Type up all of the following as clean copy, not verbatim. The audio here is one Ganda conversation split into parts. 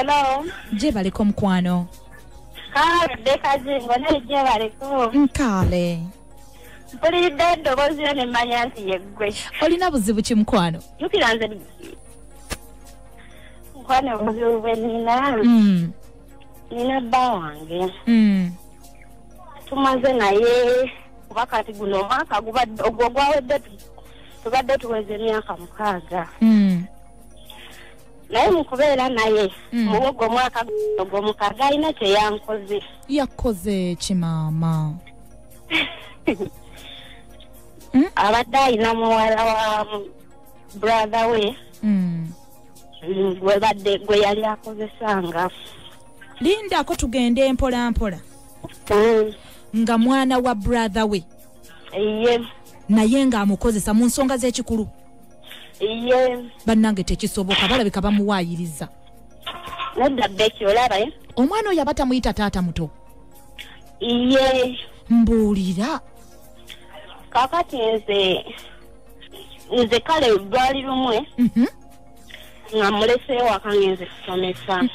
Hello. Je baliko mukwano. Dekazi ngone je baliko. Nkale. Puli dado bozio ne manyanti yegwe. Olina buzibu ki mukwano? Yukiranze. Mukwano bozio wenina. Nina bawange. Tumaze naye wakati guno mwaka ogwawe datu. Tubadde tuweze emyaka 6. Naye mukubeera naye muwogo mwaka gw'omukaaga alina kye yankoze. Yakoze ki maama? Abadde alina muwala wa brother we gwe yali akozesanga. Lindako tugende mpola mpola. Nga mwana wa brother we. Iye. Naye nga amukozesa mu nsonga z'ekikulu. Iye. Bannange tekisoboka balabika bamuwaayiriza. Nedda Becky olaba omwana oyo abata muyita taata muto. Iye. Mbuulira. Kakati nze kale lwali lumwe nga muleseewo waka ngenze kusomesa.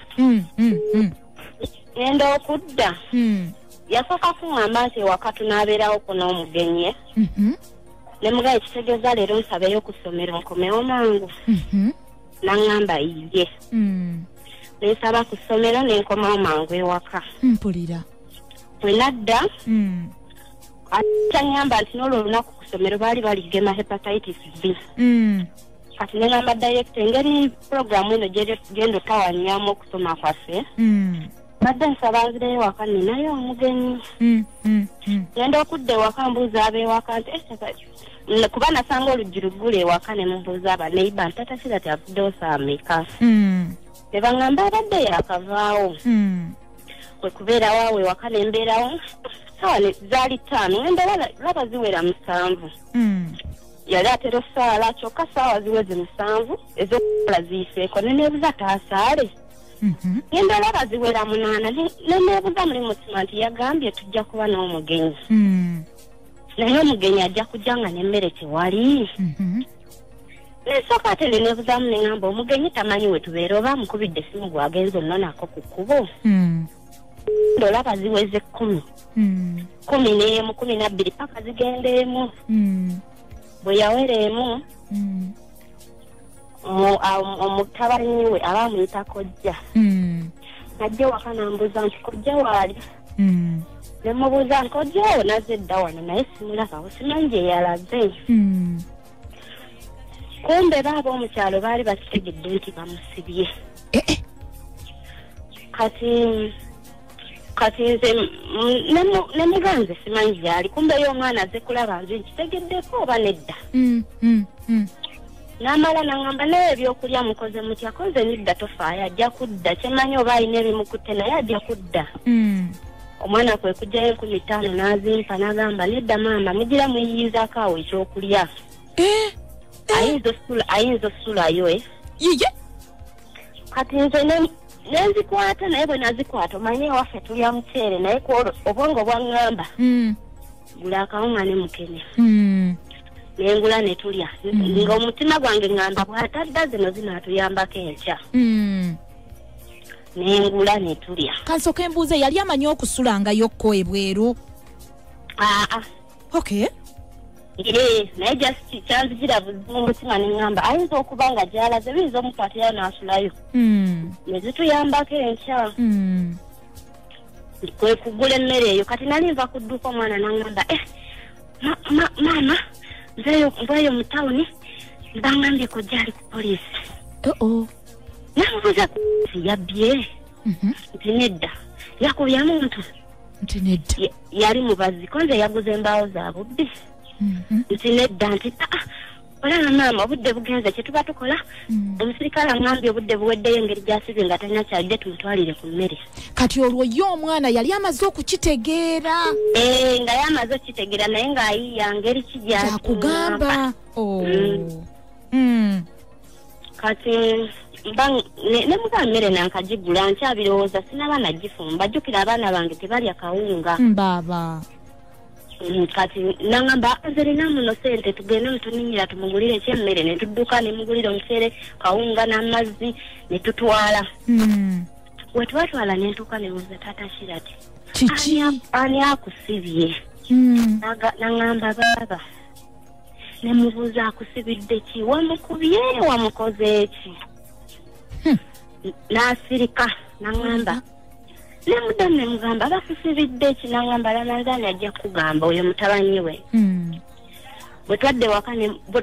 Ngenda okudda. Yasooka kuŋŋamba nti ewaka tunaabeerawo ko n'omugenyi. Ne mugaye kitegeeza leero nsabeyo ku ssomero nkomewo mangu. N'aŋŋamba iye. Nensaba ku ssomero ne nkomawo mangu ewaka. Mpulira. Bwe nadda kyangamba nti n'olwo olunaku ku ssomero baali baligema hepatitis B. Kati ne ngamba director engeri programu eno genda otawanyaamu okusoma kwaffe. Badde nsaba nzireyo waka ninayo omugenyi. Ngenda okudda ewaka mbuuza ab'ewaka nti kuba nasanga oluggi luggule ewaka ne mubuuza abaneiba nti tata kira tyavuddewo saameka. Ne baŋŋamba abadde yaakavaawo. Kwe kubeerawo awo ewaka ne mbeerawo sawa zaali 5 ngenda laba ziwera 7. Yali atera saala kyokka saawa ziweze 7 ez'okukola ziifeeko ne neebuza taasaale. Ngenda laba ziwera 8 ne neebuza muli mutima nti yagambye tujja kuba n'omugenyi. Naye omugenyi ajja kujja nga n'emmere tewali. Nesooka ate ne neebuzaamu ne ŋŋamba omugenyi tamanyi we tubeera oba amukubidde essimu gwagenza onnonako ku kkubo. Ndolaba ziweze 10. 11, 12 paka zigenda emu. Bwe yawera emu omutabani we aba amuyita kojja. Najja waka nambuuza nti kojja waali. Ne mubuuza nti kojja wo nazze dda wano naye simulaba simanyi gye yalaze. Kumbe baaba omukyalo baali bakitegedde nti bamusibye. Kati nze ne muganze simanyi gyali kumbe y'omwana azze kulaba nze nkitegeddeko oba nedda. N'amala n'aŋŋamba naye ebyokulya mukoze mutya koze nedda tofaayo ajja kudda kyemanyi oba alina ebimukutte naye ajja kudda. Omwana kwe kujjayo 15 n'azimpa n'agamba nedda maama mugira muyiyizaako awo ekyokulya. Ayinza osulayo Yiye. Kati nze nenzikwata naye bwe nazikwata omanye ewaffe tulya muceere naye obwongo bwaŋŋamba gula akawunga ne mukene. Nengula ne tulya ng'omutima gwange ŋŋamba bw'atadda zino zinaatuyambako enkya. Nengula ne tulya. Kansooka embuuze yali amanyi okusulangayo ebweru? Okay. Naye just kyanzigira buzibu mutima ne ŋŋamba ayinza okuba nga gy'alaze biyinza omukwatirayo n'asulayo. Ne zituyambako enkya. Kwe kugula emmere eyo kati nali nva ku dduuka omwana n'aŋŋamba maama nzeeyo mu tawuni mbangambye kojja ali ku poliisi. Namubuuza yabbye nti nedda yakubya muntu nti nedda yali mubazi ko nze yaguze embaawo za bubbi. Nti nedda nti olaba maama obudde bugenze kye tuba tukola omusirikale aŋŋambye obudde buweddeyo engeri gy'asibye nga talina kyalidde tumutwalire ku mmere. Kati olwo ye omwana yali amaze okukitegeera? Nga yamaze okukitegeera naye ng'ayiya ngeri ki gyakugamba. Kati ne muga mmere nankagigula nkyabirowooza sinaba nagifumba jjukira abaana bange tebalya kawunga. Baba. Kati n'aŋŋamba nzirina muno ssente tugende mutuninyira tumugulire ekyemmere ne tudduka ne mugulira omuceere kawunga n'amazzi ne tutwala. wetwatwala nentuuka nebuuza taata Shirati kiki ani akusibye naŋŋamba baaba nemubuuza akusibidde ki wamukubye wamukoze ki n'asirika naŋŋamba nemuddamu nemugamba bakusibidde ki naŋŋamba Ramadani ajja kugamba oyo mutabanyi we bwe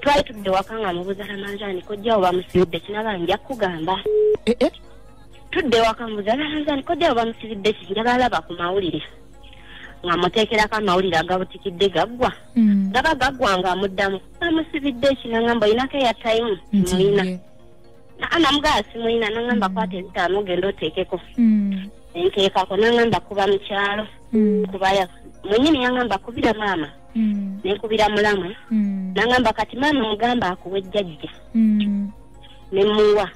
twali tudde waka nga mubuuza Ramadani kojjawo bamusibidde ki naba nja kugamba tudde waka mubuuza Ramadani kojjawo bamusibidde ki njaba alaba ku mawulire nga muteekerako amawulire agabutikidde gaggwa gaba gaggwa nga amuddamu bamusibidde ki naŋŋamba olinako eyatayimu simuyina namugaba simuyina naŋŋamba kwata ezitaano ogenda oteekeko enteekako naŋŋamba kuba mu kyalo kubaya mwenyini yaŋŋamba kubira maama nenkubira mulamwe naŋŋamba kati maama mugamba akuwa ejjajja nemuwa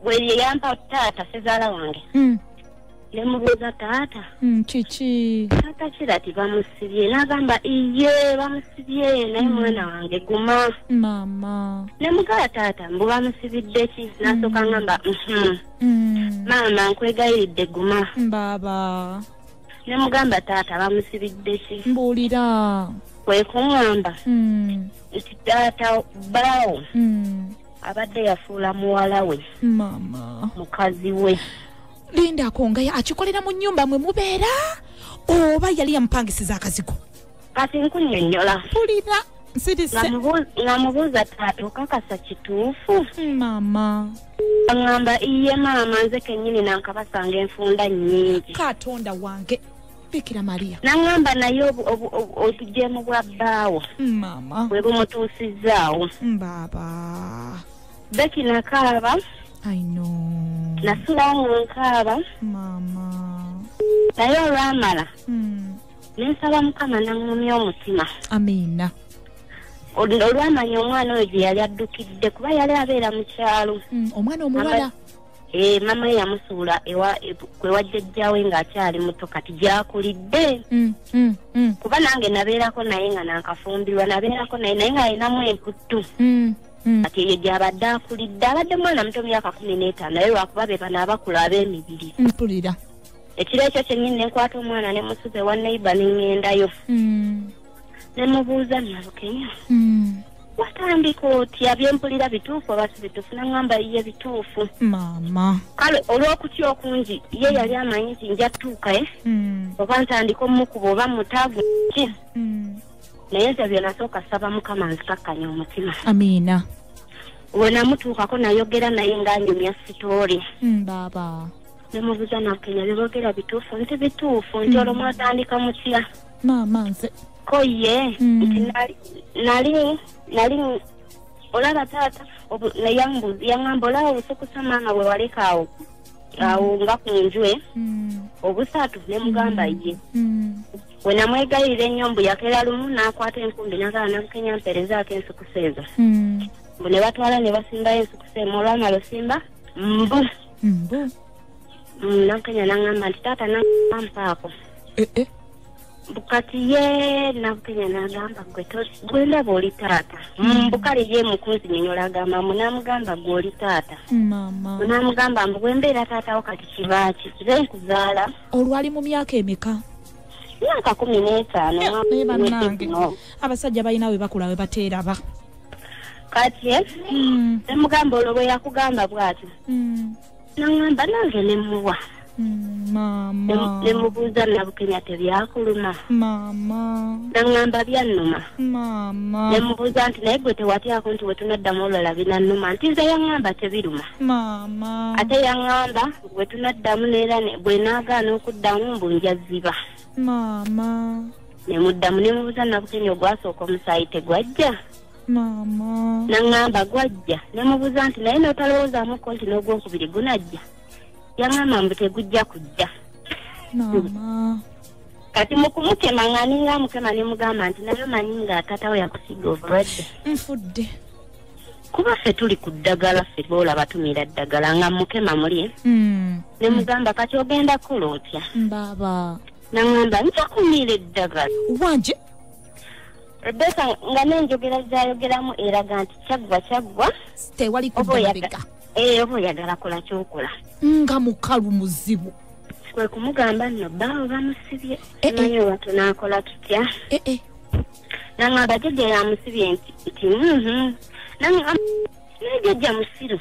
bwe yampa taata sezaala wange nemubuuza taata kiki taata Shirati bamusibye nagamba iye bamusibye naye mwana wange guma mama nemugaba taata mbu bamusibidde ki nasooka ngamba maama nkwegayiridde guma baba nemugamba taata bamusibidde ki mbuulira kwe kuŋŋamba nti taata baawo abadde yafuula muwala we mama mukazi we Lindako nga akikolera mu nnyumba mwe mubeera oba yali yamupangisiza akazigo kati nkunnyonnyola mpulira nsirise nga mubuuza taata okakasa kituufu mama aŋŋamba iye maama nze kennyini nankabasanga enfunda nnyingi Katonda wange Bikira Maria naŋŋamba naye obujeemu bwa bbaawo mama bwe bumutuusizaawo baba Beki nakaaba I know nasula nkaaba mama naye olwamala nensaba Mukama naŋŋumya omutima amina olwamanya omwana oyo gye yali addukidde kuba yali abeera mu kyalo omwana omuwala mama ye yamusuula kwe wajjajjaawe ng'akyali muto kati gyakulidde kuba nange nabeerako naye nga nankafumbirwa nabeerako naye nga alinamu emputtu kati eyo gy'abadde akulidde abadde mwana muto myaka 15 naye lwakuba be bano abakula ab'emibiri mpulira ekiro ekyo kyennyini nenkwata omwana ne musuze wa neighbor neŋŋendayo nemubuuza Nabukenya watandika otya byempulira bituufu oba si bituufu naŋŋamba ye bituufu mama kale olw'okutya okungi ye yali amanyi nti nja tuuka oba ntandika omukuba oba mutaagu ki naye nze byo nasooka saba Mukama nzikakkanya omutima amina we namutuukako nayogera naye ng'anyumya sitoori baba nemubuuza Nabukenya byeboogera bituufu nti bituufu nti olwo mwatandika mutya mama nze ko ye nti nali olaba taata yaŋŋamba olaba obusukusa maama bwe waleka awo nga ku njwe obusatu nemugamba ye we namwegayirira ennyo mbu yakera lumu n'akwata enkumbi nagala Nabukenya mperezaako ensukusa ezo mbu ne batwala ne basimbayo ensukusa emu olwamala osimba mbu Nabukenya naŋŋamba nti taata nampaako bukati ye Nabukenya n'agamba gwe ndaba oli taata bukale ye mukunzinyonnyola agamba munamugamba gwe oli taata munamugamba mbu bwe mbeera taatawo kati kibaaki nze nkuzaala olwali mu myaka emeka myaka 15 naye bannange abasajja balina we bakula we bateeraba kati nemugamba olwo bwe yakugamba bw'atyo naŋŋamba nange nemuwa mama nemubuuza Nabukenya tebyakuluma naŋŋamba byannuma nemubuuza nti naye gwe tewatyako nti we tunaddamu olwala binannuma nti nze yaŋŋamba tebiruma ate yaŋŋamba bwe tunaddamu neera bwe naagaana okuddamu mbu njaziba nemuddamu nemubuuza Nabukenya ogwasooka omusaayi tegwajja naŋŋamba gwajja nemubuuza nti naye n'otalowoozaamuko nti n'ogwokubiri gunajja yaŋŋamba mbu tegujja kujja kati mu kumukema nga ninga mukema nemugamba nti naye manyi nga taatawo yakusiga obulwadde nfudde kuba ffe tuli ku ddagala ffe boolaba tumira ddagala nga mukema muli nemugamba kati ogenda kukola otya baba naŋŋamba nja kumira eddagala Wange Rebeka nga nenjogera zayogeramu eraga nti kyaggwa tewali kuddagaleka oba oyagala kola kyokola. Nga mukalu muzibu. Kwe kumugamba nno bbaawe bamusibye. Manyi watu n'akola tutya. Nangamba jjajja yamusibye nti nangamba jjajja musiru.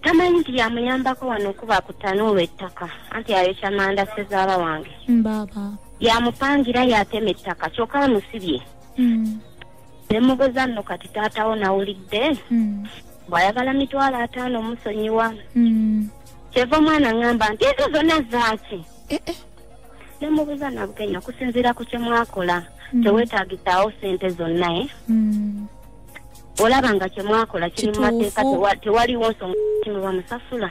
Tamanyi nti yamuyambako wano okuba kutana olw'ettaka anti ayokya manda sezaala wange. Baba. Yamupangira yatema ettaka kyokka bamusibye. Nemubuuza nno kati taatawo nawulidde. Bw'ayagala 5,000 omusonyiwa. Kyeva omwana ngamba nti ezo zonna zaaki. Nemubuuza nabukenya okusinziira ku kye mwakola teweetaagisaawo ssente zonna olaba nga kye mwakola kiri mu mateeka tewaliwo nsonga kimuba musasula.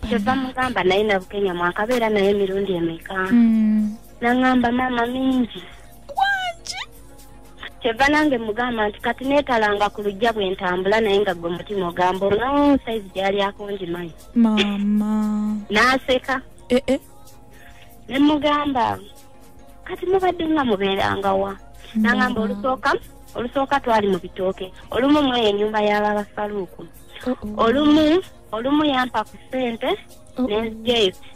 Kyeva mugamba naye nabukenya mwakabeera naye emirundi emeka. Nangamba maama mingi. Kyeva nange mugamba nti kati neetalanga ku lujja bwe ntambula naye nga gwe mutima ogamba no saizi gyali akonjimanyi. Mama. N'aseka. Ne mugamba kati mubadde nga mubeeranga wa. Nangamba olusooka twali mu bitooke. Olumu mwe ennyumba y'abafaluuku. Olumu yampa ku ssente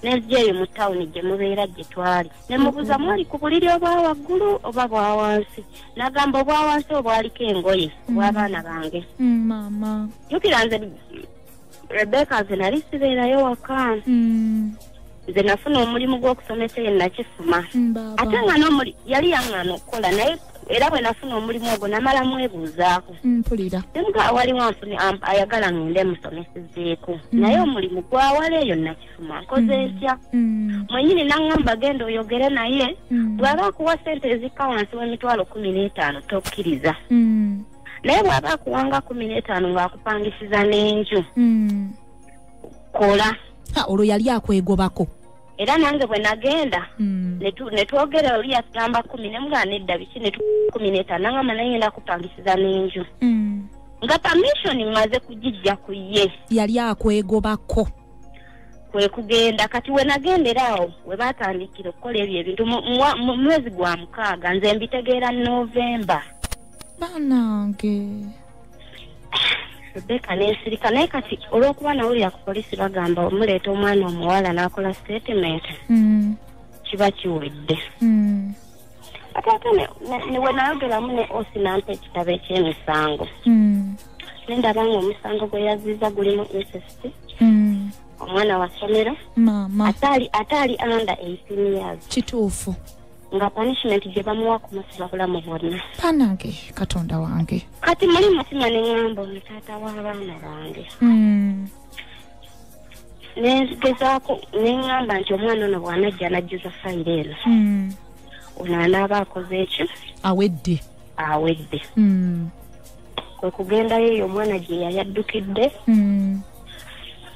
n'ezijeeyo mu tawuni gye mubeera gye twali. Ne mubuuza mwali ku buliri obwa waggulu oba bwa wansi. Nagamba obwa wansi obwaliko engoye obw'abaana bange. Mama. Jjukira nze Rebecca nze nali sibeerayo waka. Nze nafuna omulimu gw'okusomesa ye nakifuma. Ate nga yali yaŋŋaana okukola naye era bwe nafuna omulimu ogwo namala mwebuuzaako. Mpulira. Nga waliwo ayagala ngende musomesezeeko. Naye omulimu gwawala eyo nakifuma nkoze ntya. Mwenyini naŋŋamba genda oyogere naye bw'aba akuwa ssente ezikka wansi w'15,000 tokkiriza. Naye bw'aba akuwanga 15 ng'akupangisiza n'enju. Kola. Olwo yali akwegobako. Era nange bwe nagenda ne twogera oli yatugamba 10 ne mugamba nedda biki ne 15 nangamba naye ngenda kupangisiza n'enju. Nga permission mmaze kugijja ku ye. Yali akwegobako. Kwe kugenda kati we nagendera awo we batandikira okukola ebyo ebintu mu mwezi gwa 6 nze mbitegeera November. Banange. Rebecca n'ensirika naye kati olw'okuba nawulira ku polisi bagamba omuleeta omwana omuwala n'akola statement kiba kiwedde. Ate we nayogeramu ne osi nampa ekitabo eky'emisango. Nendaba nga omusango gwe yaziza gulimu incest. Omwana wa ssomero ataali under 18 years. Kituufu. Nga punishment gye bamuwa kumusiba bulamu bwonna. Panange Katonda wange. Kati muli mutima ne ngamba omutaata w'abaana bange. Negezaako ne ngamba nti omwana ono bw'anajja n'ajjuza fayiro eno. Ono anaaba akoze ekyo. Awedde. Kwe kugendayo eyo omwana gye yali addukidde.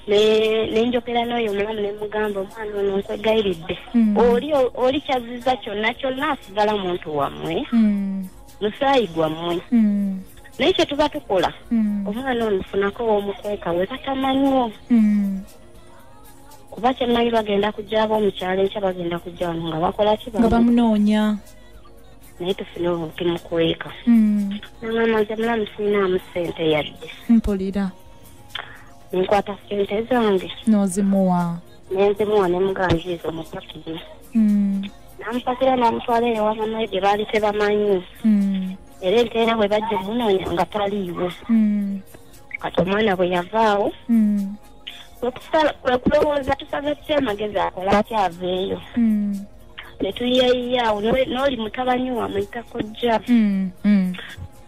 Nenjokera n'oyo omulamu ne mugamba omwana ono nkwegayiridde. Oli kyaziza kyonna asigala muntu wammwe. Musaayi gwammwe. Naye kye tuba tukola omwana ono funako w'omukweka we katamanyiwo. Kuba kyemmanyi bagenda kujja ab'omukyalo enkya bagenda kujja wano nga bakola ki nga bamunoonya. Naye tufune obukimukweka. Nangamba nze mulamu siinaamu ssente yadde. Mpulira. Nenkwata ssente zange. N'ozimuwa. Nenzimuwa ne muganjiiza omupakiri. Namupakira namutwala eyo wabamaye gye baali tebamanyi. Era enteera bwe bajja omunoonya nga taliiwo. Kati omwana bwe yavaawo. Kwe kulowooza tusaba tutya amagezi akola akyaveeyo. Ne tuyiyayiyawo n'oli mutabani wamuyita kojja.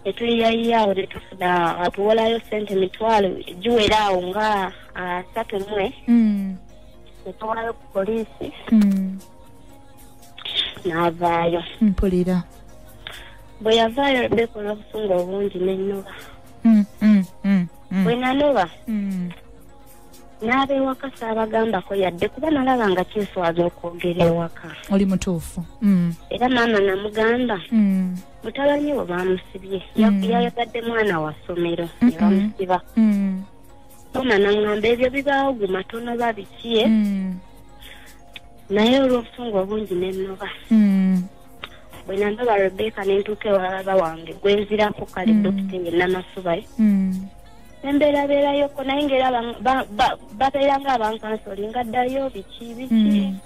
Ne tuyiyayiyawo ne tufuna atuwolayo ssente 1,000 giwera awo nga 31. Ne tuwolayo ku poliisi. N'avaayo. Mpulira. Bwe yavaayo Rebecca olw'obusungu obungi n'ennoba. Bwe nanoba. N'ab'ewaka saabagambako yadde kuba nalaba nga kinswaza okwogera ewaka. Oli mutuufu. Era maama namugamba mutabani we bamusibye. Yayagadde mwana wa ssomero ne bamusiba. Maama n'angamba ebyo bibaawo gumatono babiki naye olw'obusungu obungi n'ennoba. Bwe nanoba Rebecca ne ntuuka ewalaba wange gwe nzirako kale dokita ye Namasubayo. Emberabeerayo ko naye ng'era babeera ng'abankansoli ngaddayo biki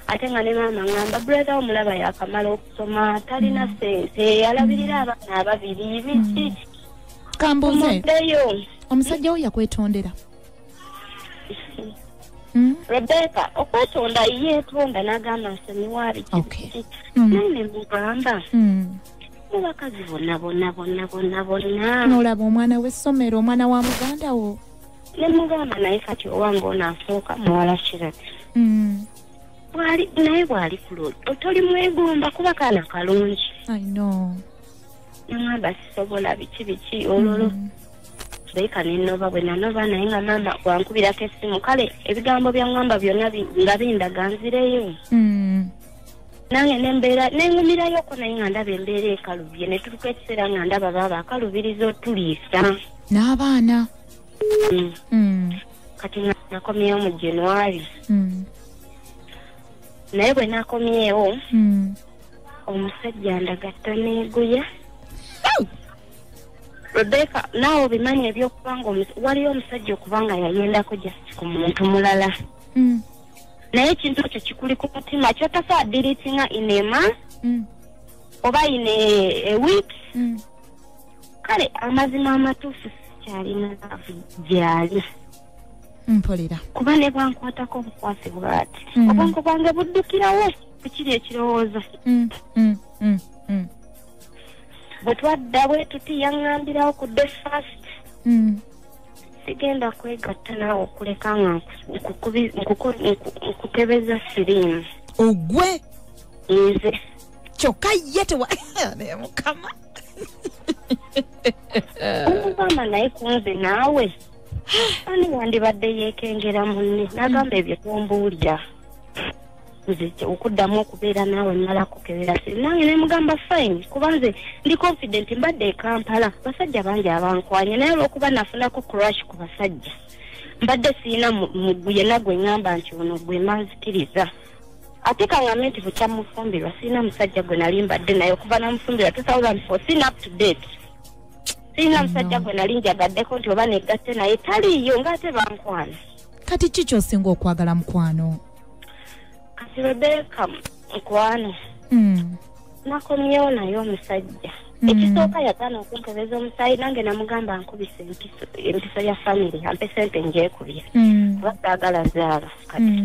ate nga ne maama ngamba brother omulaba yakamala okusoma talina sente yalabirira abaana ababiri biki kambuze omusajja we yakwetondera Rebecca okwetonda yeetonda n'agamba nsonyiwaali kiki naye ne mugamba abakazi bonna n'olaba omwana w'essomero omwana wa muganda wo ne mugamba naye kati owange onasooka muwala kirati naye bw'ali kuloli otoli mwegomba kuba kaana kalungi nangamba sisobola biki ololo Rebecca nennoba bwe nanoba naye nga maama wankubirako essimu kale ebigambo bya ngamba byonna nga bindaga nzireyo nange nembeera nengumirayo ko naye nga ndaba embeera ekalubye ne tuluka ekiseera nga ndaba baba akalubiriza otuliisa n'abaana kati nakomyewo mu January naye bwe nakomyewo omusajja ndagatta neeguya Rebecca naawe obimanyi ebyokubanga waliyo omusajja okubanga yayendako just ku muntu mulala naye ekintu ekyo kikuli ku mutima kyotasobola deletinga in a month oba in a week kale amazima amatuufu sikyalina gyali mpolera kuba ne bwankwatako obukwasi bw'ati obwongo bwange buddukirawo kukiri ekirowoozo bwe twadda bwe tuti yaŋŋambirawo ku the first sigenda kwegatta naawe okuleka nga nkukebeza siriimu ogwe nze kyokka ye naye mukama omugamba naye kunze naawe ani wandibadde yeekengera munne n'agamba ebyo tombuulira nze okuddamu okubeera naawe mmala kukebera siriimu nange ne mugamba fine kuba nze ndi confident mbadde e Kampala basajja bangi abankwanye naye olw'okuba nafunako crash ku basajja mbadde siina muggu yenna gwe ŋŋamba nti ono gwe manzikiriza ate kaŋŋambe nti bukyamufumbirwa siina musajja gwe nali mbadde naye okuva namufumbirwa 2004 siina up to date siina musajja gwe nali njagaddeko nti oba negatte naye taliiyo ng'ate bankwana kati ki ky'osinga okwagala mukwano kati Rebecca mukwano nakomyewo naye omusajja ekisooka yagaana okunkebeza omusaayi nange namugamba nkubisa empiso ya famire ampe sente njeekubya kuba saagala zaala kati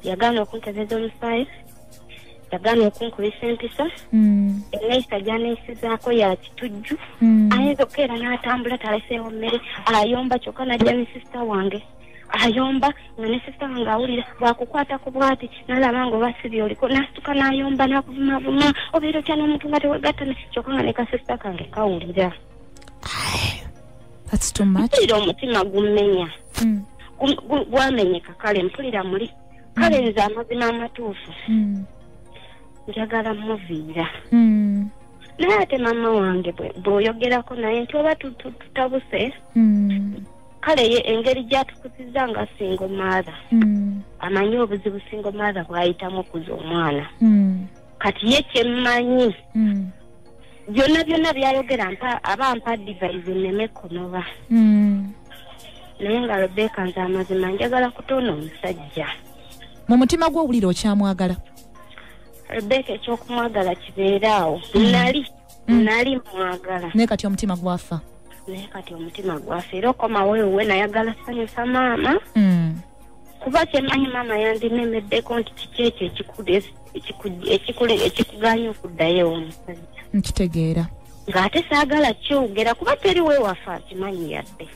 yagaana okunkebeza omusaayi yagaana okunkubisa empisa enneeyisa gyaneeyisizaako ya kitujju ayinza okukeera n'atambula taleseewo mmere ayomba kyokka najja ne sisita wange ayomba nga ne sisita wange awulira bwakukwatako bwati nalaba nga oba sibi oliko nasituka n'ayomba n'akuvumavuma obeera otya n'omuntu nga tewegattane kyokka nga ne kasisita kange kawulira mpulira omutima gummenya gwamenyeka kale mpulira muli kale nze amazima amatuufu njagala muviira naye ate maama wange bw'oyogerako naye nti oba tutabuse kale engeri gyatukuziza nga single mother amanyi obuzibu single mother bwayitamu okuza omwana kati ye kyemmanyi byonna byayogera aba mpa advice nneme kunoba naye nga Rebecca nze amazima njagala kutoona omusajja mu mutima gwe owulira okyamwagala Rebecca ekyokumwagala kibeeraawo nali mwagala naye kati omutima gwafa naye kati omutima gwafa era okomawo ewe nayagala sanyusa maama kuba kyemanyi maama yandimemeddeko nti kiki ekyo ekikuganya okuddayo omusajja nkitegeera ng'ate saagala kyogera kuba teri weewafa akimanyi yadde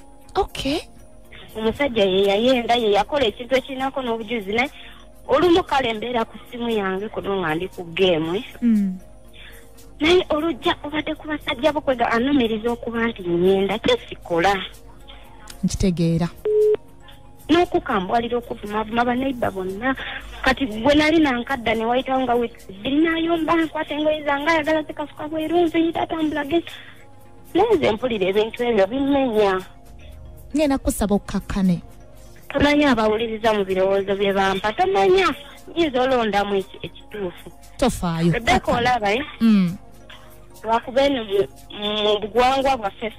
omusajja ye yayenda ye yakola ekintu ekirinako n'obujuzi naye olumu kale embeera ku ssimu yange kuno nga ndi ku geemu naye olujja obadde ku basajja bokwega anumiriza okuba nti nyenda kyesikola nkitegeera n'okukambwalira okuvumavuma baneiba bonna kati gwe nali nankadda ne wayitawo nga weeks bbiri nayomba nkwata engoye zange ayagala zikasuka bwerunziyita atambula gezi naye nze mpulira ebintu ebyo bimmenya ngenda kusaba okkakkane tomanyi abawuliriza mu birowoozo bye bampa tomanya nyiza olondamu ekituufu tofaayo Rebecca olaba lwakubeni mu buwangwa bwaffe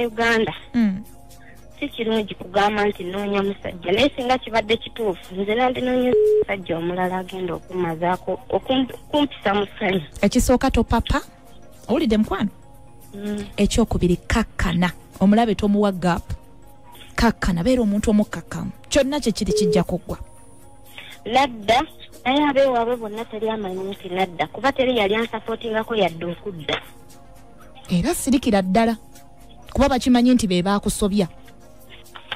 Uganda si kirungi kugamba nti noonya musajja naye singa kibadde kituufu nze nandinoonya musajja omulala agenda okumazaako okumpisa mu ssanyu. Ekisooka topapa owulidde mukwano ekyokubiri kakkana omulabe tomuwa gaapu kakkana beera omuntu omukakkamu kyonna kyekiri kijja kuggwa nadda naye abeewaabwe bonna teri amanyi nti nadda kuba teri yali ansapootingako yadde okudda era sirikira ddala kuba bakimanyi nti be baakusobya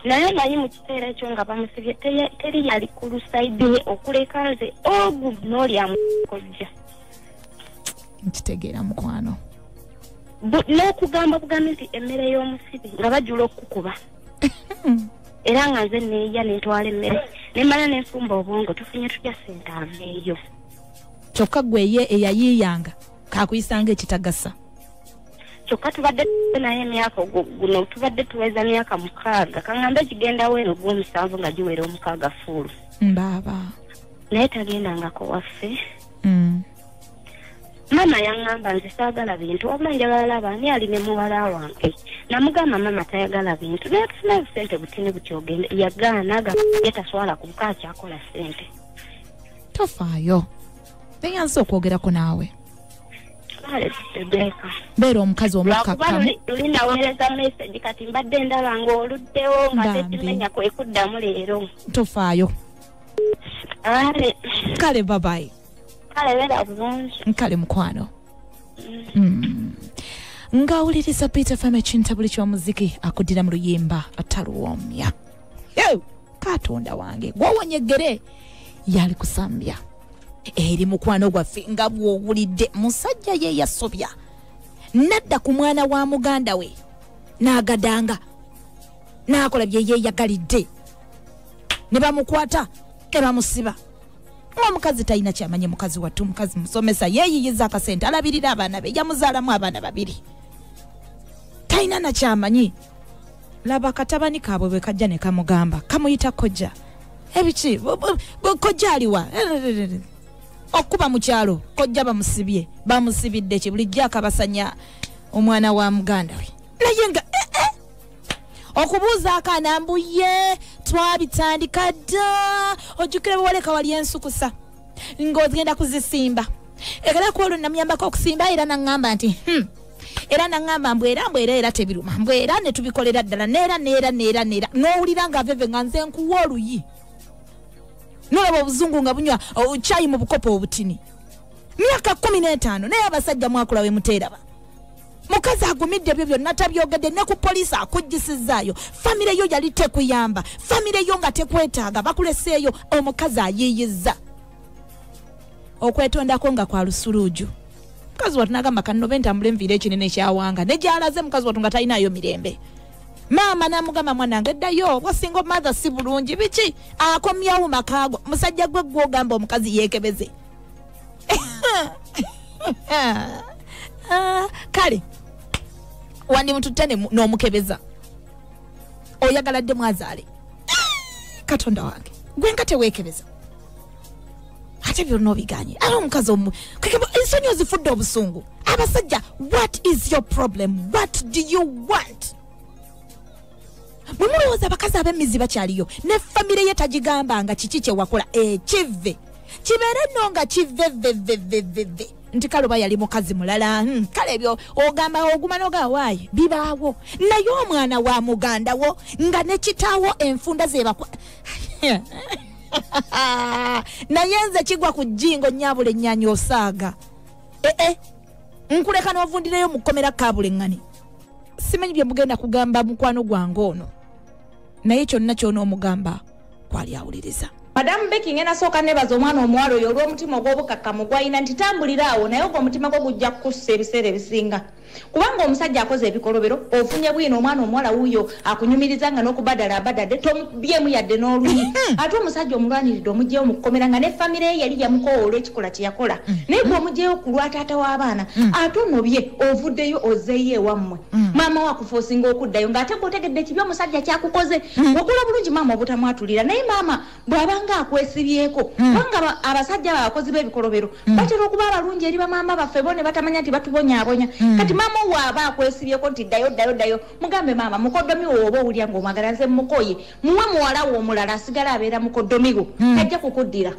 naye manyi mu kiseera ekyo nga bamusibye teri yali ku lusaidi ye okuleka nze ogu n'oli amukojja nkitegeera mukwano n'okugamba bugambi nti emmere y'omusibi nga bajula okukuba era nga nze neeya nentwala emmere nemala nenfumba obwongo tufunye tutya sente aveeyo kyokka gweye eyayiiyanga kakuyisanga ekitagasa kyokka tubadde naye emyaka guno tubadde tuweza myaka 6 kaŋŋambe kigendawo eno gw'omusanvu nga giwera 6 fuulu mbaaba naye tagendangako waffe mama yaŋŋamba nze saagala bintu wabula njagala abaani ali ne muwala wange namugamba mama tayagala bintu naye tufunayo sente butini butyogenda yagaana yetaswala ku bukaa kyakola sente tofaayo neyanza okwogerako naawe Rebecca beera omukazi omukakkamu luli naweereza message kati mbadde ndaba ng'oluddewo nga tetumenya kwekuddamu leero tofaayo kale babayi kale beera bulungi kale mukwano ng'awuliriza Peter FM ekintabuli ky'omuziki akuddira mu luyimba ataluwoomya katonda wange gw'owonyeggere yali kusambya eri mukwano gwaffe nga bw'owulidde musajja ye yasobya nadda ku mwana wa muganda we n'agadanga n'akola bye yeeyagalidde ne bamukwata ne bamusiba omukazi talina kyamanye mukazi wattu mukazi musomesa yeeyiyiza akasente alabirira abaana be yamuzaalamu abaana 2 talina nakyamanyi laba katabani kaabwe bwe kajja ne kamugamba kamuyita kojja ebiki kojja aliwa okuba mu kyalo kojja bamusibidde ki bulijjo akabasanya omwana wa muganda we naye nga okubuuza akaana mbuye twabitandika dda ojjukira bwewaleka wali ensukusa ng'ogenda kuzisimba ekalako olwo namuyambako okusimba era naŋŋamba nti era naŋŋamba mbwera tebiruma mbwera ne tubikolera ddala neera n'owulira nga veve nga nze nkuwa oluyi n'olaba obuzungu nga bunywa kyayi mu bukopo obutini myaka 15 naye abasajja mwakula we muteeraba mukazi agumidde ebyo byonna tabyogedde ne ku poliisi akuggisizaayo famire yo yali tekuyamba famire yo nga tekwetaaga bakuleseeyo omukazi ayiiyizza okwetondako nga kwa lusuluuju mukazi watu nagamba kannobe ntambule enviira ekinene ekyawanga ne gyalaze mukazi watu nga talinayo mirembe maama namugamba mwanange eddayo bwasinga omumaza si bulungi biki akomyawo makaago musajja gwe gwogamba omukazi yeekebeze kale wandi mututte n'omukebeza oyagaladde mwazaale katonda wange gwe nga teweekebeza ate byonna obiganye ala omukazi ensonyi ozifudde obusungu abasajja what is your problem what do you want bwe mulowooza abakazi ab'emmizi bakyaliyo ne famire ye tagigambanga kiki kye wakola ekive kibeere nno nga kiveveveveve nti kale oba yali mukazi mulala kale ebyo ogamba oguma n'ogawaayi bibaawo naye omwana wa muganda wo nga ne kitaawo enfunda zebakwa naye nze kigwa ku jjingo nnyabula ennyanya osaaga nkuleka n'ovundireyo mu kkomera kaabula eŋŋani simanyi bye mugenda kugamba mukwano gwange ono naye kyonna ky'onoomugamba kwali awuliriza Madam Becky ngena soka nebaza omwana omuwalo oyo olw'omutima ogw'obukakkamu gwayina nti tambuliraawo naye ogwo omutima gwo gujja kukussa ebiseera ebisinga kubanga omusajja akoze ebikolobero ofunye bwino omwana omuwala wuuyo akunyumiriza nga n'okubadala abadadde tomubyemu yadde n'oluyi ate omusajja omulwaniridde omugyeyo mu kkomera nga ne famire ye yali yamukoowa olw'ekikola kye yakola naye gwe omugyeyo ku lwa taata w'abaana ate onobye ovuddeyo ozzeeyo ewammwe maama wakufoosinga okuddayo ng'ate gw'otegedde kibi omusajja kyakukoze okola bulungi maama obutamwatulira naye maama bw'abanga obanga akwesibyeko kubanga abasajja bakozi b'ebikolobero batera okuba abalungi eri bamaama baffe bo ne batamanya nti batubonyaabonya kati maama waaba akwesibyeko nti ddayo mugambe maama mukoddomi wo oba owulya ng'omwagala nze mukoye muwe muwala wo omulala asigala abeera mukoddomigo ajja kukuddira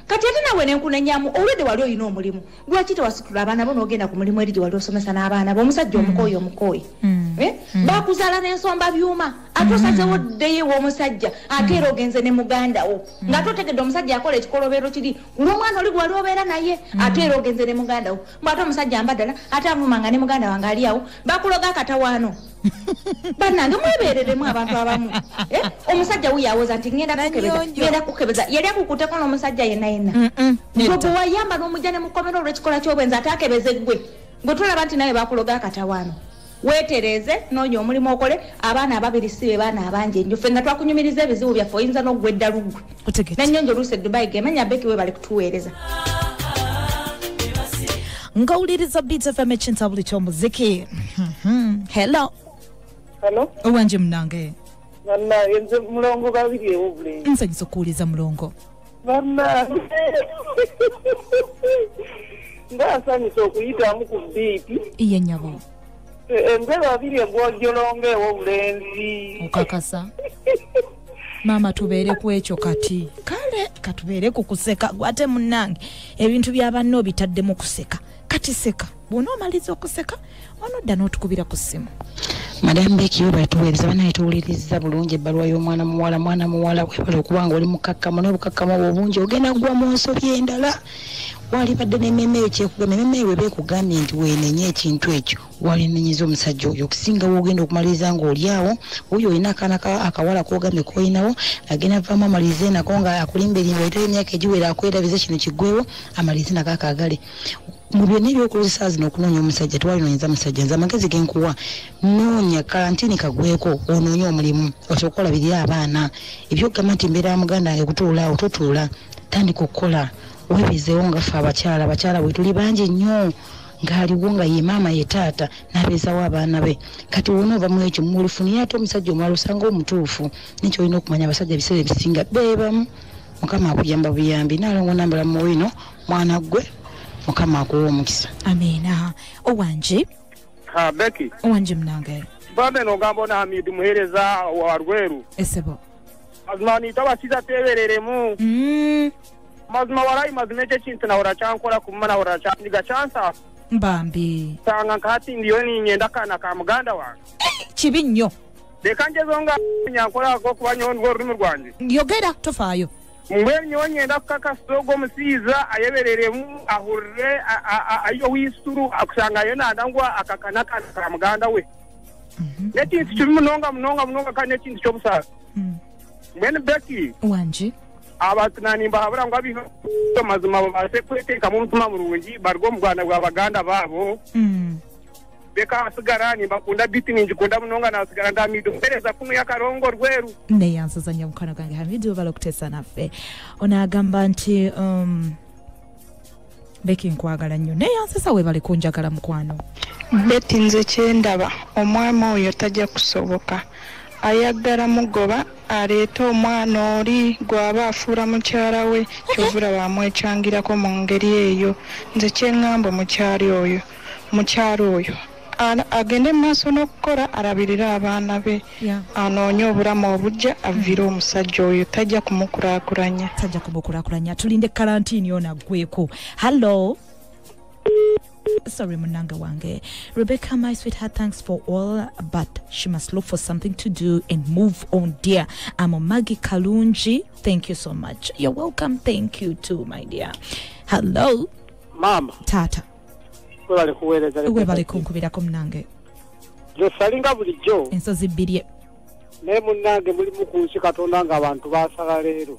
kati ate nawe nenkunenyamu olwedde wali olina omulimu lwaki tewasitula abaana bo n'ogenda ku mulimu eri gye wali osomesa n'abaana bo omusajja omukooye bakuzaala n'ensomba byuma ate osazewo ddeyo w'omusajja ate era ogenze ne muganda wo ng'ate otegedde omusajja akola ekikolobero kiri olw'omwana oli gwali obeera naye ate era ogenze ne muganda wo mbwate omusajja mbaddala ate avumanga ne muganda wange ali awo bakuloga akatawaano bannange mwebeereremu abantu abamu omusajja wuyawoza nti ngenda kukebeza yali akukuteko n'omusajja yenna gwe wayamba n'omujja ne mukomera olw'ekikola ky'obwenzi ate akebeze gwe gwe tulaba nti naye bakuloga akatawaano weetereze noonya omulimu okole abaana ababiri si be baana abangi ennyo ffe nga twakunyumiriza ebizibu byaffe oyinza n'oggwedda luggwe n'ennyonjo oluusi Dubai gemenya beki we bali kutuweereza ngawuliriza Beats FM ekintabuli ky'omuziki hello Wange munange yenze mulongo babiri obule nsanyusa okuwuliza mulongo ngasanyusa okuyitamu ku biipi iye nyabo embe babiri egwojolonge obulenzi okakasa maama tubeere ku ekyo kati kale katubeere ku kuseka gwate munnange ebintu by'abanno obitadde mu kuseka kati seka bw'onoomaliza okuseka onodda n'otukubira ku ssimu Madam Becky yo batuweereza banaye tuwuliriza bulungi ebbaluwa y'omwana muwala webale okubanga oli mukakkamu n'obukakkamu obungi ogenda kugwa mu nsobi endala wali badde n'emmeemeeyo kyekugamba emmeemeeyo bwe beekugambye nti weenenye ekintu ekyo wali nenyiza omusajja oyo okusinga woogenda okumaliriza ng'oli awo oyo olina akaana akawala koogambye koolinawo agenda avaamu amalirize nako nga akulimbirimba oyitali emyaka egiwera akwerabiza kino kiggwewo amalirize nako akaagale mu byonna ebyokozesa zino okunoonya omusajja tewalinoonyeza musajja nze amagezi genkuwa noonya kalantini kagweko onoonya omulimu osooka olabirira abaana ebyokugamba nti mbeera muganda wange kutuula awo totuula tandika okukola weebeezeewo nga ffe abakyala bwe tuli bangi nnyo ng'aliwo nga ye maama ye taata n'abeezawo abaana be kati wona ova mu ekyo mulifunire ate omusajja omulala osanga omutuufu nekyo olina okumanya abasajja ebiseera ebisinga beebamu mukama akuyamba buyambi naalongo nambala mu wino mwana gwe mukama akuwa omukisa amiina Wange Becky Wange munange bambe n'ogamba ona Hamidi muheereza wa Rweru esebo mazima niita basiza teebereremu mazima walayi mazima ekyo ekintu nawora kyankola kumma nawora kyandiga kyansa mbambi sanga nkati ndiyo ninyenda kaana ka muganda wange kibi nnyo leka njezo nga nyankolako okuba nyondwa olulimi lwange yogera tofaayo mbwe nyo nyenda kukakasa ogw'omusiiza ayebereremu ahurire ayo wisituru akusanga yo nandangwa akakana kaana ka muganda we n'ekintu kibi munonga kandi n'ekintu ky'obusaasa mbwenu Becky Wange abantu nanimba habura ngo abiho mazima babaze kweteekamu omutima mulungi baruga omu Rwanda bwa baganda baabo beka asigara nimbakunda biti ninjikunda munonga nasigara ndamido mpereza kumu y'akarongo Rweru neyansazanya mukwano gwange Hamidi obala okuteesa naffe onaagamba nti Becky nkwagala nnyo neyansasa webale kunjagala mukwano Betty nze kyendaba omwami oyo tajja kusoboka ayagala mugoba aleeta omwana oli gwaba afuula mukyala we kyovula bamwekyangirako mu ngeri eyo nze kyeŋŋamba mukyalo oyo agende mu maaso n'okukola alabirira abaana be anoonye obulamu obujja avire omusajja oyo tajja kumukulaakulanya tulinde kalantini onaggweko hallo sorry munanga wange Rebecca my sweetheart thanks for all but she must look for something to do and move on dear I'm a Maggie Kalunji thank you so much you're welcome thank you too my dear hello mama tata webale kunkubirako munange josalinga bulijjo ensozi bbirye naye munange mulimu kunsi katonda nga abantu basala leero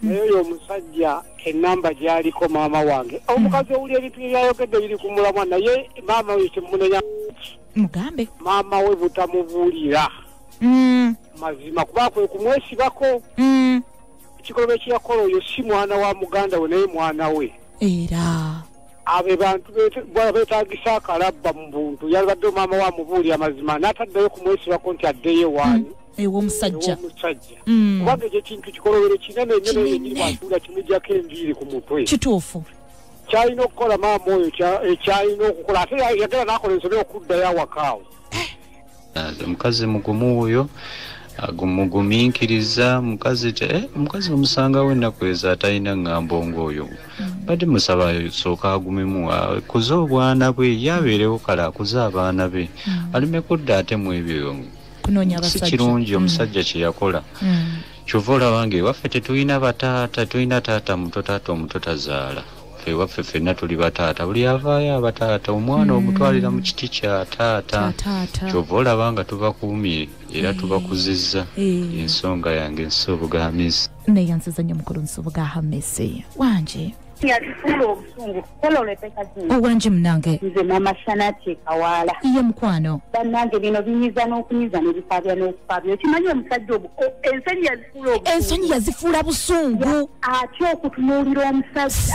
naye oyo omusajja ennamba gyaliko maama wange omukazi owulya ebintu byayogedde biri ku mulamwa naye maama we kyemunenya mugambe maama we butamubuulira mazima kuba kwe kumwesibako ekikolobe kyeyakola oyo si mwana wa muganda we naye mwana we era abe bantu beetagisa akalabba mu buntu yalibadde maama wamubuulira mazima n'ataddeyo kumwesibako nti addeyo waani Omusajja. Kubanga ekintu kikolobere kinene nnyo ekiri basula kimujjako enviiri ku mutwe. Kituufu. Kyalina okukola maama oyo kyalina okukola ate yagala n'akola ensobe okuddayo awakaawo. Omukazi mugumu oyo agumugumiikiriza mukazi omusangawo ennaku ezo atalina ŋŋambo ng'oyo badde musaba sooka agumemu akuze obwana bwe yabeerewo kale akuze abaana be alimeko dda ate mu ebyo si kirungi omusajja kye yakola kyova olaba nga ewaffe tetulina bataata tulina taata muto taata omuto tazaala ewaffe ffenna tuli bataata buli avaayo abataata omwana omutwalira mu kiti kya taata kyova olaba nga tubakuumye era tubakuzizza ensonga yange Nsubuga Hamisi neyanziza nnyo mukulu Nsubuga Hamisi Wange yazifuula obusungu Wange munange nze mama Shanati Kawala iye mukwano bannange bino binyiza n'okunyiza n'ebifaabya n'okufaabya okimanyi omusajja ensonyi yazifuula busungu ate okutunuulira omusajja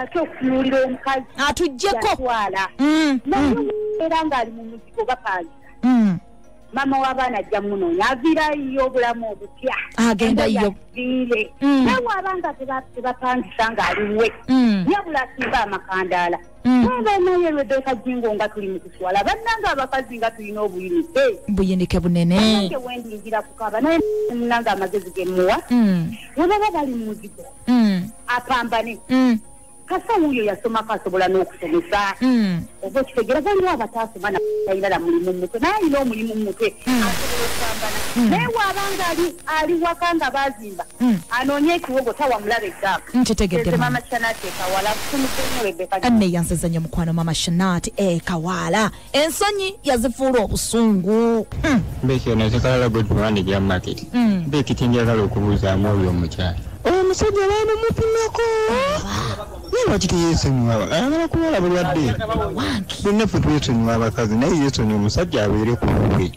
ate okutunuulira omukazi atuggyeko era ng'ali mu muzigo bapangisa mama w'abaana ajja munoonya aviirayo obulamu obupya agendayo nawe abanga tebapangisa ng'aliwe yabula asimba amakandaala naye Rebecca Jingo nga tuli mu kuswala bannanga abakazi nga tulina obuyinike bunene nange wendingira kukaba naye munanga amagezi gemuwa we baba bali mu muzigo apambane kasawu uyo yasomako asobola n'okusomesa oba okitegeera baliwo abataasoma nayirala mulimu mutwe nayina omulimu mutwe asobola okupambana naye waabanga ali waka nga bazimba anoonye ekiwogo tawamulaba eggaamu nkitegedde mama Shanati Kawala kusumukemuwebeka anneyanziza nnyo mukwano mama Shanati Kawala ensonyi yazifuula obusungu mbekyo tekalala good morning ya market bekitinjagala okubuuzaamu oyo omukyala omusajja baamumupimako lwaki teyesonyiwa ayagala kuwala bulwadde bonna ffe twesonyiwa abakazi naye yesonyiwa omusajja abeere ku lukwe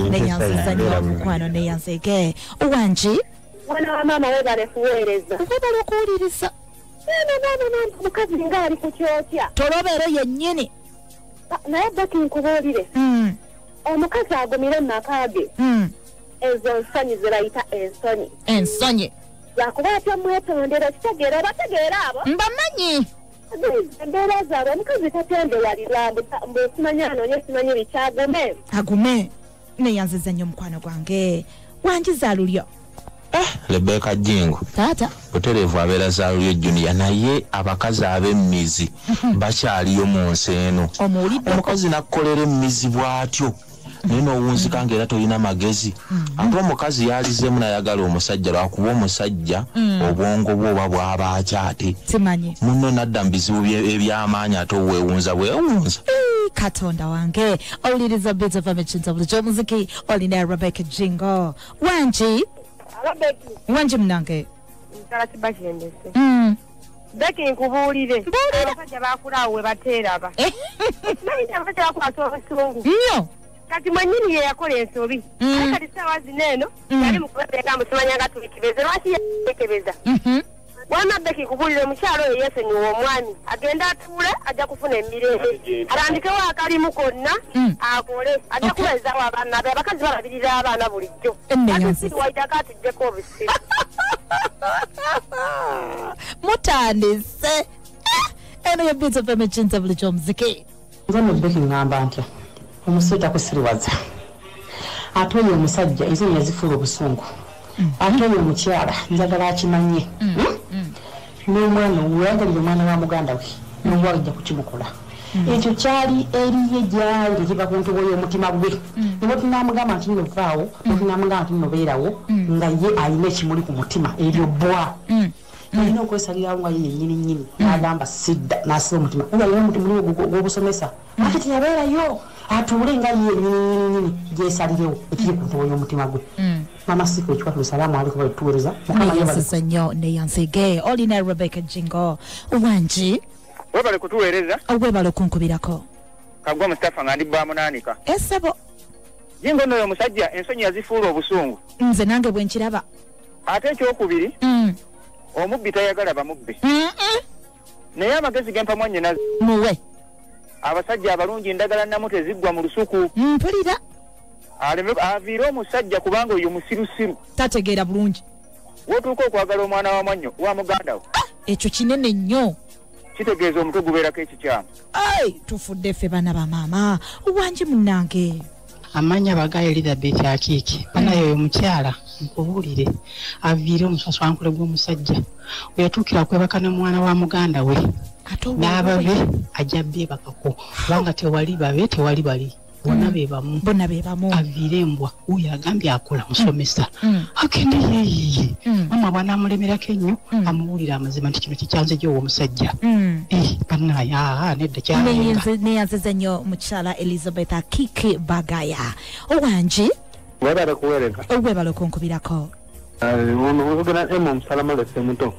neyanziza nnyo mukwano neyanzege Wange mwana wa maama webale kuweereza webale okuwuliriza omukazi nga ali ku kyotya tolobeero yennyini naye baki nkubuulire omukazi agumire mu maka ge ezo ensonyi ze bayita ensonyi yakuba atya mwetondera kitegeera bategeera abo mbamanyi embeera zaabwe omukazi tatendewalira mbwekimanyi anoonye simanyi agume neyanziza nnyo mukwano gwange Wange zaalulyo Rebecca Jingo taata butereevu abeera zaalulyo Junior naye abakazi ab'emmizi bakyaliyo mu nsi eno omukazi nakkolera emmizi bw'atyo naye n'owunzika ng'era tolina magezi ate omukazi yalizeemu nayagala omusajja lwakuba omusajja obwongo bwe oba bw'aba akyate simanyi munno nadda mu bizibu eby'amaanyi ate oweewunza bwewunza Katonda wange owuliriza bit of ekintu buli ky'omuziki olina Rebecca Jingo Wange munange Beki nkubuulire abasajja bakulaawo we bateeraba simanyi abasajja bakwata obusungu nnyo kati mwenyini ye yakola ensobi kati ssaawa zino eno yali mukubebenga musimanyanga tulikebeze lwaki yakebeza wama Beki kubuulire omukyalo oyo yesonyiwa omwami agenda atuule ajja kufuna emirembe atandikewo akalimu konna akole ajja kuwezawo abaana be abakazi balabirira abaana bulijjo ati waitako atuggyeko obusiru mutandise eno yebita pemekinta buli ky'omuziki nze mu Beki ngamba ntya omusajja kusiriwaza ate oyo omusajja ensonyi yazifuula obusungu ate oyo omukyala njagala akimanye n'omwana owayagalira omwana wa muganda we n'owa ajja kukimukola ekyo kyali eriye gyali tekiva ku ntobo y'omutima gwe nibo tunamugamba nti nno vaawo tunamugamba nti nno beerawo nga ye alina ekimuli ku mutima ebyo bwa alina okwesalirawo nga ye yennyini n'agamba sidda n'asiba omutima kuba yina omutima gw'obusomesa ate teyabeerayo atuule nga ye yennyini gyesalirewo ekiri ku ntobo y'omutima gwe mama siko ekikwatu salaamu alaykum batuweereza neyanziza nnyo neyanzige olina Rebecca Jingo Wange webale kutuweereza webale okunkubirako kagwa Mustafa nga ndi bamunaanika esebo Jingo n'oyo omusajja ensonyi yazifuula obusungu nze nange bwe nkiraba ate ekyokubiri omubbi tayagala bamubbe naye amagezi gempa mwannyinaze muwe abasajja abalungi endagala namu teziggwa mu lusuku mpulira Avira omusajja kubanga oyo musirusiru. Tategeera bulungi. Wotuuka okwagala omwana wa Mwannyo wa muganda wo. Ekyo kinene nnyo. Kitegeeza omutwe gubeerako ekikyamu. Tufudde ffe bana ba maama. Wange munnange. Amanya Bagayi Elizabeth Akiiki. Banayo oyo mukyala nkubuulire. Aviire omusaswankule gw'omusajja. We yatuukira kwebaka ne mwana wa muganda we. N'ababe ajja beebakako. Kubanga tewali babe tewali bali. Bonna beebamu. Aviire embwa. Oyo agambye akola musomesa. Agende yeeyiye. Mama bw'anaamulemerako ennyo amubuulira amazima nti kino kikyanze gy'owo omusajja. Bannaaye nedda kyalenga. Neyanziza nnyo mukyala Elizabeth Akiiki Bagaya. Owange. Webale kuweereza. Webale okunkubirako. Ugana emu omusalama lese muto.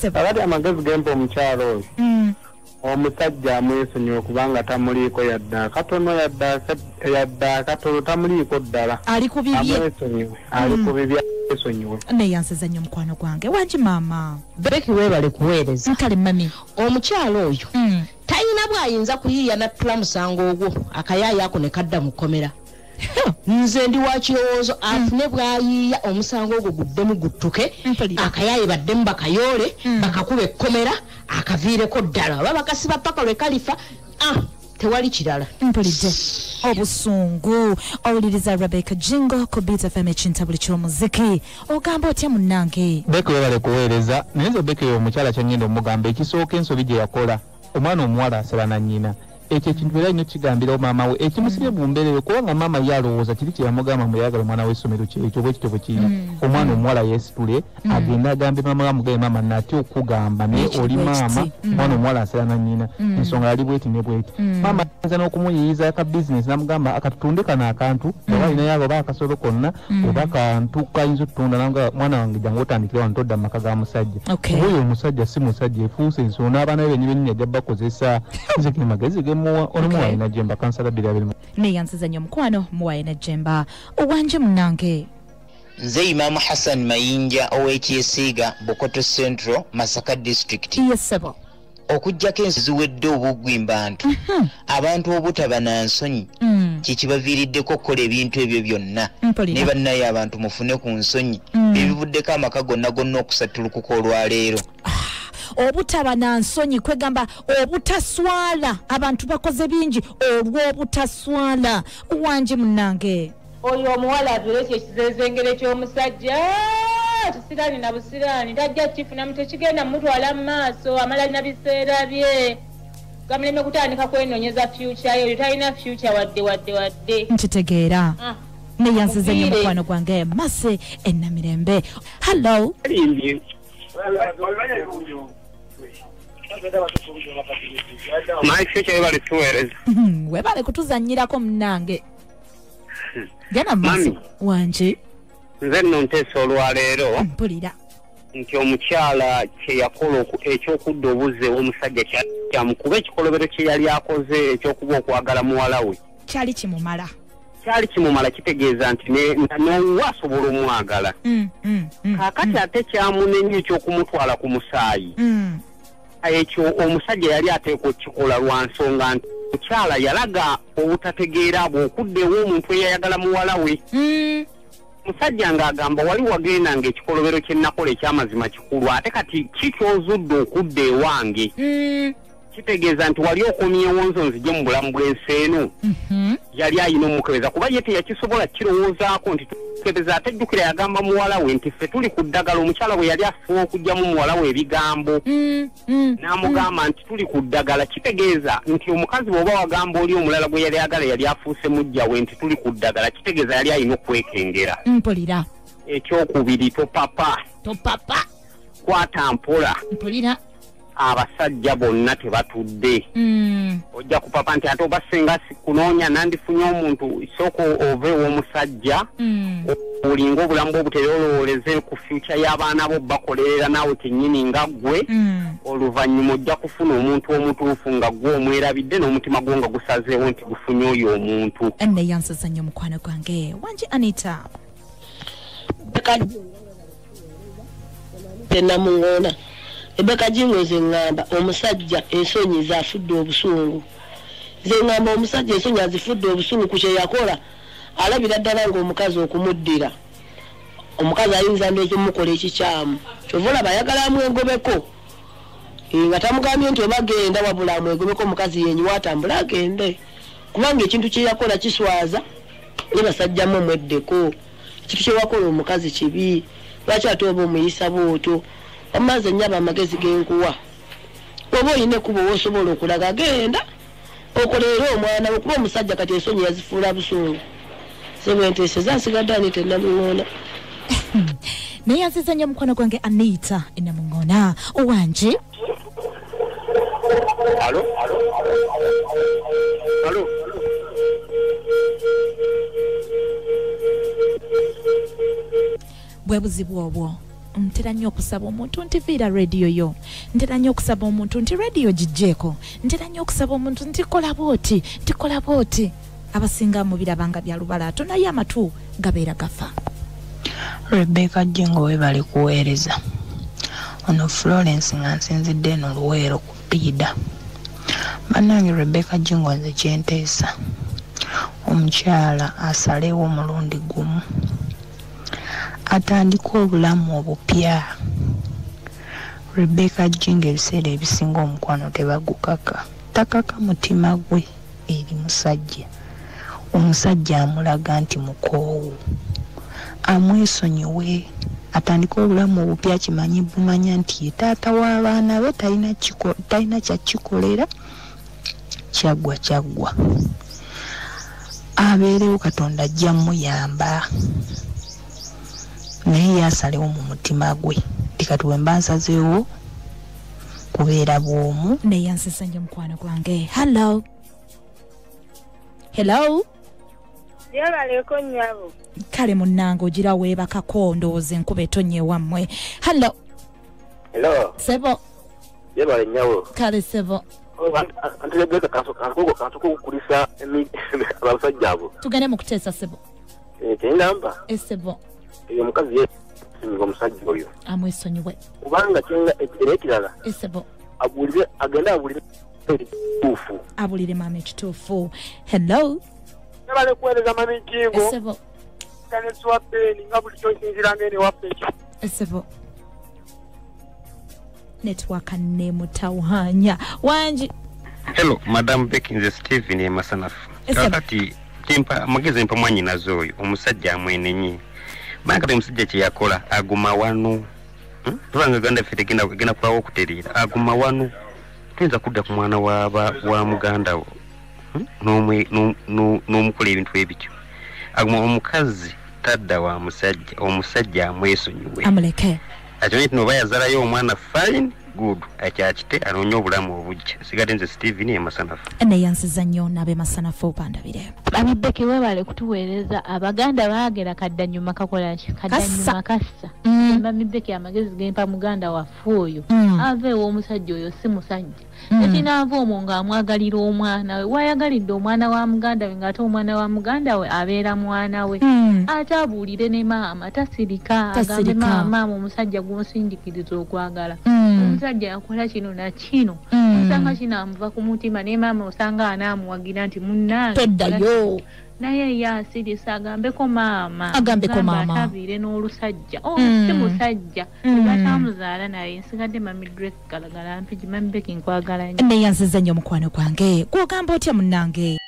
Abadde amagezi gempa omukyalo oyo. Omusajja amwesonyiwe kubanga tamuliiko yadda katono yadda katono tamuliiko ddala. Ali ku bibye. Amwesonyiwe. Ali ku bibye amwesonyiwe. Neyanziza nnyo mukwano gwange. Wange maama. Beki weebale kuweereza. Nkale mami. Omukyalo oyo. Tayina bw'ayinza kuyiiya nattula musango ogwo akayaayi ako ne kadda mu kkomera. Nze ndi wa kirowoozo afune bw'ayiiya omusango ogwo guddemu guttuke akayaayi baddemu bakayoole bakakube ekkomera akaviireko ddala oba bakasiba paka lwe kalifa tewali kirala. Mpulidde obusungu. Owuliriza Rebecca Jingo ku Beat FM ekintabuli ky'omuziki. Ogamba otya munnange? Beki webale kuweereza naye nze Beki omukyala kyangenda omugamba ekisooka ensobi gye yakola omwana omuwala asala na nnyina. Ekyo ekintu era nnyo kigambira maama we ekimusibye mu mbeerero kubanga maama ye alowooza kiri kye yamugamba muyagala omwana w'essomero ekyo bwe kityo bwe kiri. Omwana omuwala yeesitule agenda agambe maama gamugaye maama nate okugamba naye oli maama omwana omuwala asala na nnyina ensonga yali bweti ne bweti. Maama ayinza n'okumuyiyiza aka bizinesi n'amugamba akatutunde kano akantu oba alinayo abo oba akasolo konna oba akantu kayinza otutunda nanga mwana wange jangu otandikire wano todda mu maka ga musajja. Oyo omusajja si musajja efuuse ensonga n'abaana be bennyini ajja bakozesa nze ke magezi ge Muwala'We na Jemba kansala bila neyanziza nnyo mukwano Muwala'We na Jemba. Owange munnange. Nze Imam Hassan Mayinja ow'Ekyesiiga Bukoto Central Masaka District. Yes sebo. Okujjako ensi ziwedde obugwimba abantu abantu obutaba na nsonyi kikibaviiriddeko okukola ebintu ebyo byonna ne bannaye abantu mufune ku nsonyi ebivuddeko amaka gonna okusattulukuka olwaleero. Obutaba na nsonyi kwegamba obutaswala abantu bakoze bingi olw'obutaswala. Wange munnange. Oyo omuwala atule ekyo ekizezengere ky'omusajja kisiraani na busiraani tajja kifuna mu tekigenda mutwala mu maaso amala alina biseera bye gamuleme kutandika kwenoonyeza future yo talina future wadde nkitegeera. Neyanziza nnyo mukwano gwange Mase Ennamirembe. Hello. My future webale tuweereza. Webale kutuzannyirako munnange. Gana Mase. Wange. Nze nno nteesa olwaleero. Mpulira. Nti omukyala kye yakola ekyokudda obuze omusajja kyamukuba ekikolobero kye yali akoze ekyokuba okwagala muwala we. Kyali kimumala. Kitegeeza nti n'owasobola omwagala. Kaakati ate kyamunenya ekyokumutwala ku musaayi. Ekyo omusajja yali ateekwa okukikola lwa nsonga nti omukyala yalaga obutategeera bw'okuddewo omuntu eyayagala muwala we. Musajja ng'agamba wali wagenda ng'ekikolobero kye nakola ekyamazima kikulu ate kati kikyozudde okudda ewange. Kitegeeza nti wali okomyewo nzonzije mu bulamu bw'ensi eno. Yali ayina omukebeza kuba ye teyakisobola kirowoozaako nti tukebeza ate jjukira yagamba muwala we nti ffe tuli ku ddagala. Omukyala we yali afuba okugyamu muwala we ebigambo n'amugamba nti tuli ku ddagala. Kitegeeza nti omukazi bw'oba wagamba oli omulala gwe yali agala yali afuuse mujja we nti tuli ku ddagala kitegeeza yali ayina okwekengera. Mpulira. Ekyokubiri topapa kwata mpola. Mpulira. Abasajja bonna tebatudde. Ojja kupapa nti ate oba singa kunoonya nandifunye omuntu sooka ove w'omusajja olinga obulamu bwo butereolowooleze ku future y'abaana bo bakolerera naawe kennyini nga ggwe. Oluvannyuma ojja kufuna omuntu omutuufu nga ggwe omwerabidde n'omutima gwo nga gusazeewo nti gufunye oyo omuntu. Neyanziza nnyo mukwano gwange Wange Anita. Ebeka jingweze ngamba omusajja ensonyi zafudde obusungu nze ngamba omusajja ensonyi azifudde obusungu ku kye yakola alabira ddala ng'omukazi okumuddira omukazi ayinza ndekyomukola ekikyamu kyova olaba ayagala amwegobeko nga tamugambye nti oba genda wabula amwegobeko omukazi yenyiwa atambula agende kubanga ekintu kye yakola kiswaza ne basajjamu omweddeko ekintu kye wakola omukazi kibi lwaki ate oba omuyisa bwotyo amaze nnyaba amagezi genkuwa oba oyina ekuba wosobola okulaga agenda okoleera omwana okuba omusajja kati ensonyi yazifuula busungu sebwenteeseza nsigadde Anita Namungona naye aziza nnyo mukwano gwange Anita Namungona Wange. Alo? bwe buzibu obwo ntera nnyo okusaba omuntu nti viira rediyo yo, ntera nnyo okusaba omuntu nti rediyo gijjeeko, ntera nnyo okusaba omuntu nti kola booti abasinga mubirabanga bya lubalato naye amatu gabeera gafa. Rebecca Jingo we bali kuweereza ono Florence nga nsinzidde eno Luweero ku Pida. Bannange Rebecca Jingo nze kyenteesa omukyala asalewo omulundi gumu atandika obulamu obupya. Rebecca Jingo ebiseera ebisinga omukwano tebagukaka, takaka mutima gwe eri musajja. Omusajja amulaga nti mukoowu amwesonyiwe atandika obulamu obupya kimanyi bumanya nti ye taata w'abaana be talina kyakikolera kyaggwa abeerewo Katonda ajja muyamba naye yasalewo mu mutima gwe tikatuwe mbansazeewo kubeera bwomu naye yansisa nnyo mukwano gwange. Hello Yabaleko nnyabo. Kale munnange ogira weebakako ndowooza enkuba etonye wammwe. Hello. Sebo. Yabale nnyabo. Kale sebo. Antelebeka kanso kukulisa abasajja abo. Tugende mu kuteesa sebo. Kyengamba. Sebo. Eyo mukazi ye singa omusajja oyo. Amwesonyiwe. Kubanga kyenga ekirala. Sebo. Agenda abulire ekituufu. Abulire maama ekituufu. Hello. Nabale kuweereza mami Jingo. Sebo. Kanesi wa Beni nga buli kyonsinziranga ene waffe ekyo. Sebo. Network nemutawanya. Wange. Hello, Madam Becky Stephen Masanafu. Kakati timpa magezi mpa mwanyi nazo oyo omusajja amwenenye. Banga omusajja kye yakola aguma wanu. Tubanga Uganda fete genda kulawo okuterera. Aguma wanu. Tuyinza kudda ku mwana wa muganda wo. N'omukola ebintu ebityo. Aguma omukazi tadda wa omusajja amwesonyiwe. Amuleke. Akyonye tino bayazalayo omwana fine good akyakite anoonya obulamu obujja. Sigadde nze Stephen Masanafu. Naye yansiza nnyo n'abe Masanafu bandabire. Abibeke webale kutuweereza Abaganda baagera kaddanyuma kakola ki? Kaddanyuma kassa. Bamibeke amagezi gempa muganda waffe oyo. Aveewo omusajja oyo si musajja. Ekinaava omwo ng'amwagalira omwana we. Wayagalidde omwana wa muganda we ng'ate omwana wa muganda we abeera mwana we. Ate abuulire ne maama tasirika. Agambe maama omusajja gw'omusindikiriza okwagala. Omusajja yakola kino na kino. Osanga kinamuva ku mutima ne maama osanga anaamuwagira nti munnange. Toddayo. Naye yasirisa agambeko maama. Agambeko maama. Atabiire n'olusajja. Si musajja. Batamuzaala naye nsigadde mami Drake galagala mpigi mami Becky nkwagala nnyo. Naye yansiza nnyo mukwano gwange. Gw'ogamba otya munnange?